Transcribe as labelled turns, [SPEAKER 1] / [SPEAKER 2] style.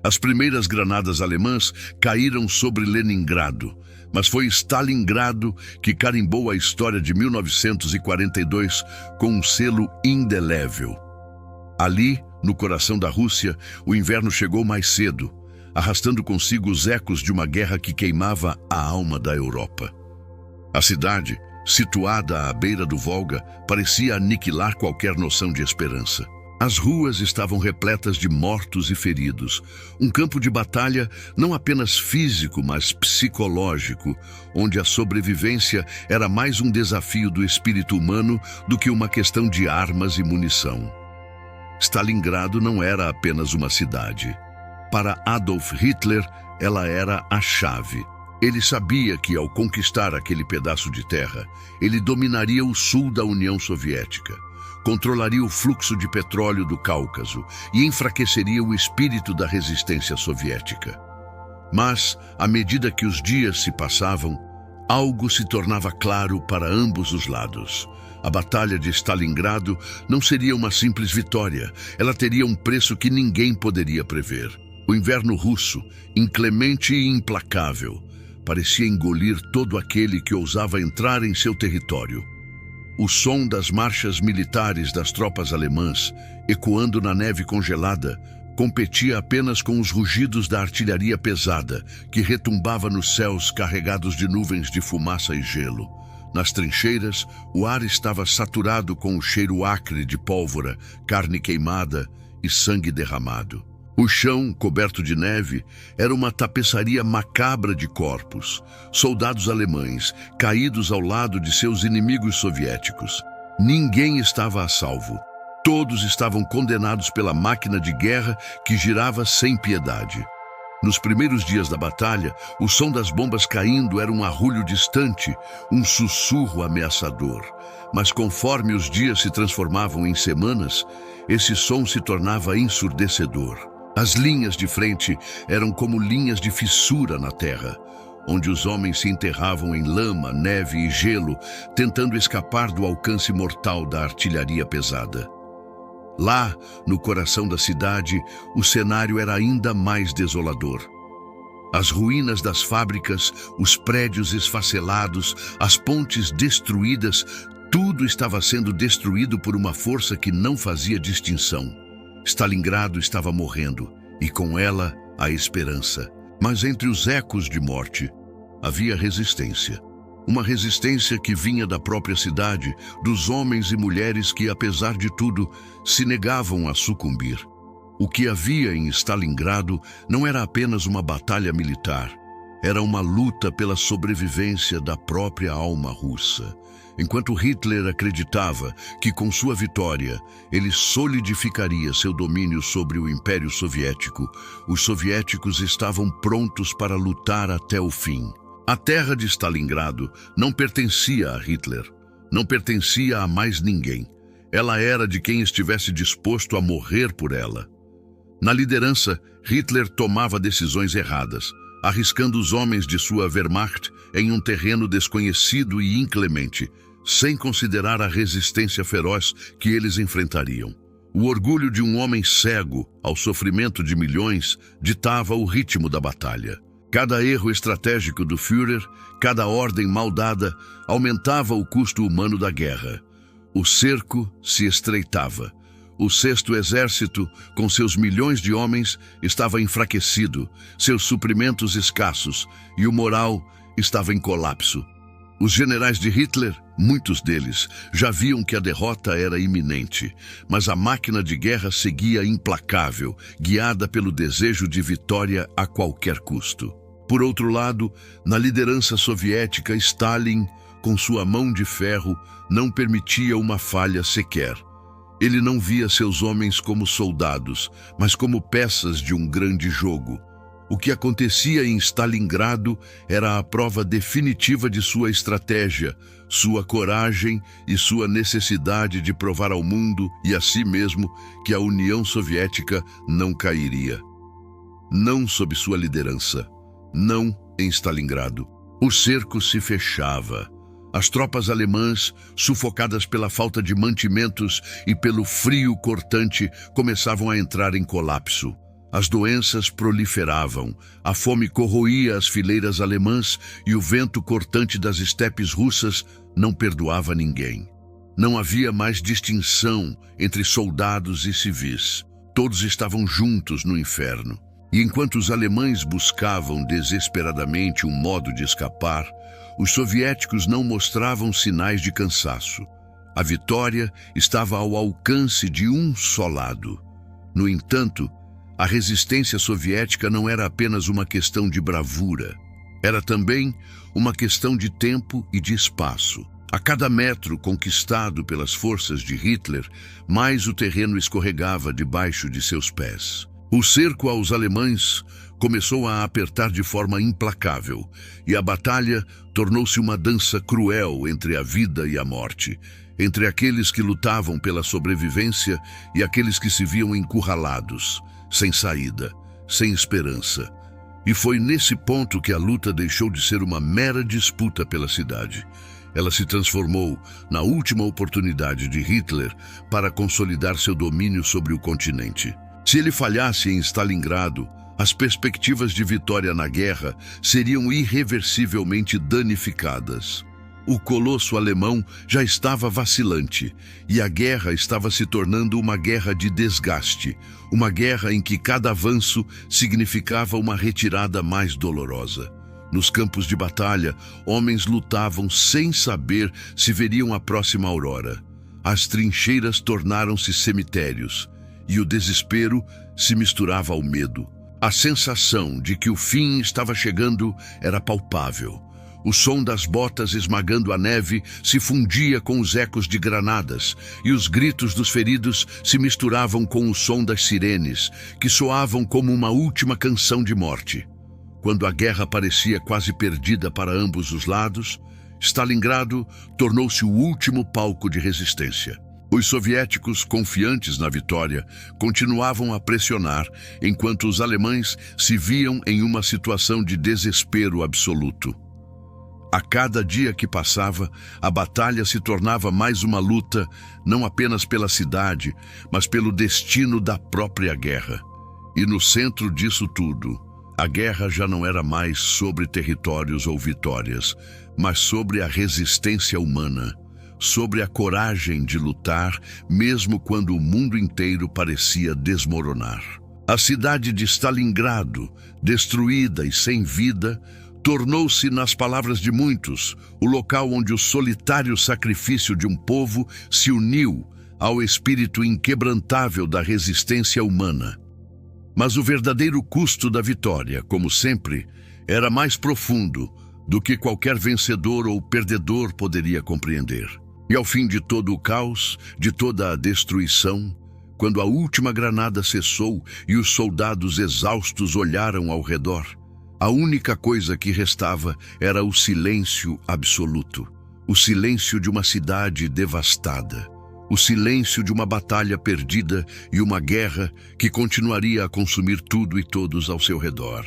[SPEAKER 1] As primeiras granadas alemãs caíram sobre Leningrado, mas foi Stalingrado que carimbou a história de 1942 com um selo indelével. Ali, no coração da Rússia, o inverno chegou mais cedo, arrastando consigo os ecos de uma guerra que queimava a alma da Europa. A cidade, situada à beira do Volga, parecia aniquilar qualquer noção de esperança. As ruas estavam repletas de mortos e feridos, um campo de batalha não apenas físico, mas psicológico, onde a sobrevivência era mais um desafio do espírito humano do que uma questão de armas e munição. Stalingrado não era apenas uma cidade. Para Adolf Hitler, ela era a chave. Ele sabia que, ao conquistar aquele pedaço de terra, ele dominaria o sul da União Soviética, controlaria o fluxo de petróleo do Cáucaso e enfraqueceria o espírito da resistência soviética. Mas, à medida que os dias se passavam, algo se tornava claro para ambos os lados. A Batalha de Stalingrado não seria uma simples vitória, ela teria um preço que ninguém poderia prever. O inverno russo, inclemente e implacável, parecia engolir todo aquele que ousava entrar em seu território. O som das marchas militares das tropas alemãs, ecoando na neve congelada, competia apenas com os rugidos da artilharia pesada, que retumbava nos céus carregados de nuvens de fumaça e gelo. Nas trincheiras, o ar estava saturado com o cheiro acre de pólvora, carne queimada e sangue derramado. O chão, coberto de neve, era uma tapeçaria macabra de corpos, soldados alemães, caídos ao lado de seus inimigos soviéticos. Ninguém estava a salvo. Todos estavam condenados pela máquina de guerra que girava sem piedade. Nos primeiros dias da batalha, o som das bombas caindo era um arrulho distante, um sussurro ameaçador. Mas conforme os dias se transformavam em semanas, esse som se tornava ensurdecedor. As linhas de frente eram como linhas de fissura na terra, onde os homens se enterravam em lama, neve e gelo, tentando escapar do alcance mortal da artilharia pesada. Lá, no coração da cidade, o cenário era ainda mais desolador. As ruínas das fábricas, os prédios esfacelados, as pontes destruídas, tudo estava sendo destruído por uma força que não fazia distinção. Stalingrado estava morrendo, e com ela a esperança. Mas entre os ecos de morte, havia resistência. Uma resistência que vinha da própria cidade, dos homens e mulheres que, apesar de tudo, se negavam a sucumbir. O que havia em Stalingrado não era apenas uma batalha militar, era uma luta pela sobrevivência da própria alma russa. Enquanto Hitler acreditava que, com sua vitória, ele solidificaria seu domínio sobre o Império Soviético, os soviéticos estavam prontos para lutar até o fim. A terra de Stalingrado não pertencia a Hitler, não pertencia a mais ninguém. Ela era de quem estivesse disposto a morrer por ela. Na liderança, Hitler tomava decisões erradas, arriscando os homens de sua Wehrmacht em um terreno desconhecido e inclemente, sem considerar a resistência feroz que eles enfrentariam. O orgulho de um homem cego ao sofrimento de milhões ditava o ritmo da batalha. Cada erro estratégico do Führer, cada ordem mal dada, aumentava o custo humano da guerra. O cerco se estreitava. O Sexto Exército, com seus milhões de homens, estava enfraquecido, seus suprimentos escassos, e o moral estava em colapso. Os generais de Hitler, muitos deles, já viam que a derrota era iminente, mas a máquina de guerra seguia implacável, guiada pelo desejo de vitória a qualquer custo. Por outro lado, na liderança soviética, Stalin, com sua mão de ferro, não permitia uma falha sequer. Ele não via seus homens como soldados, mas como peças de um grande jogo. O que acontecia em Stalingrado era a prova definitiva de sua estratégia, sua coragem e sua necessidade de provar ao mundo e a si mesmo que a União Soviética não cairia. Não sob sua liderança, não em Stalingrado. O cerco se fechava. As tropas alemãs, sufocadas pela falta de mantimentos e pelo frio cortante, começavam a entrar em colapso. As doenças proliferavam, a fome corroía as fileiras alemãs e o vento cortante das estepes russas não perdoava ninguém. Não havia mais distinção entre soldados e civis. Todos estavam juntos no inferno. E enquanto os alemães buscavam desesperadamente um modo de escapar, os soviéticos não mostravam sinais de cansaço. A vitória estava ao alcance de um só lado. No entanto, a resistência soviética não era apenas uma questão de bravura. Era também uma questão de tempo e de espaço. A cada metro conquistado pelas forças de Hitler, mais o terreno escorregava debaixo de seus pés. O cerco aos alemães começou a apertar de forma implacável, e a batalha tornou-se uma dança cruel entre a vida e a morte, entre aqueles que lutavam pela sobrevivência e aqueles que se viam encurralados, sem saída, sem esperança. E foi nesse ponto que a luta deixou de ser uma mera disputa pela cidade. Ela se transformou na última oportunidade de Hitler para consolidar seu domínio sobre o continente. Se ele falhasse em Stalingrado, as perspectivas de vitória na guerra seriam irreversivelmente danificadas. O colosso alemão já estava vacilante, e a guerra estava se tornando uma guerra de desgaste, uma guerra em que cada avanço significava uma retirada mais dolorosa. Nos campos de batalha, homens lutavam sem saber se veriam a próxima aurora. As trincheiras tornaram-se cemitérios, e o desespero se misturava ao medo. A sensação de que o fim estava chegando era palpável. O som das botas esmagando a neve se fundia com os ecos de granadas, e os gritos dos feridos se misturavam com o som das sirenes, que soavam como uma última canção de morte. Quando a guerra parecia quase perdida para ambos os lados, Stalingrado tornou-se o último palco de resistência. Os soviéticos, confiantes na vitória, continuavam a pressionar, enquanto os alemães se viam em uma situação de desespero absoluto. A cada dia que passava, a batalha se tornava mais uma luta, não apenas pela cidade, mas pelo destino da própria guerra. E no centro disso tudo, a guerra já não era mais sobre territórios ou vitórias, mas sobre a resistência humana, sobre a coragem de lutar, mesmo quando o mundo inteiro parecia desmoronar. A cidade de Stalingrado, destruída e sem vida, tornou-se, nas palavras de muitos, o local onde o solitário sacrifício de um povo se uniu ao espírito inquebrantável da resistência humana. Mas o verdadeiro custo da vitória, como sempre, era mais profundo do que qualquer vencedor ou perdedor poderia compreender. E ao fim de todo o caos, de toda a destruição, quando a última granada cessou e os soldados exaustos olharam ao redor, a única coisa que restava era o silêncio absoluto. O silêncio de uma cidade devastada. O silêncio de uma batalha perdida e uma guerra que continuaria a consumir tudo e todos ao seu redor.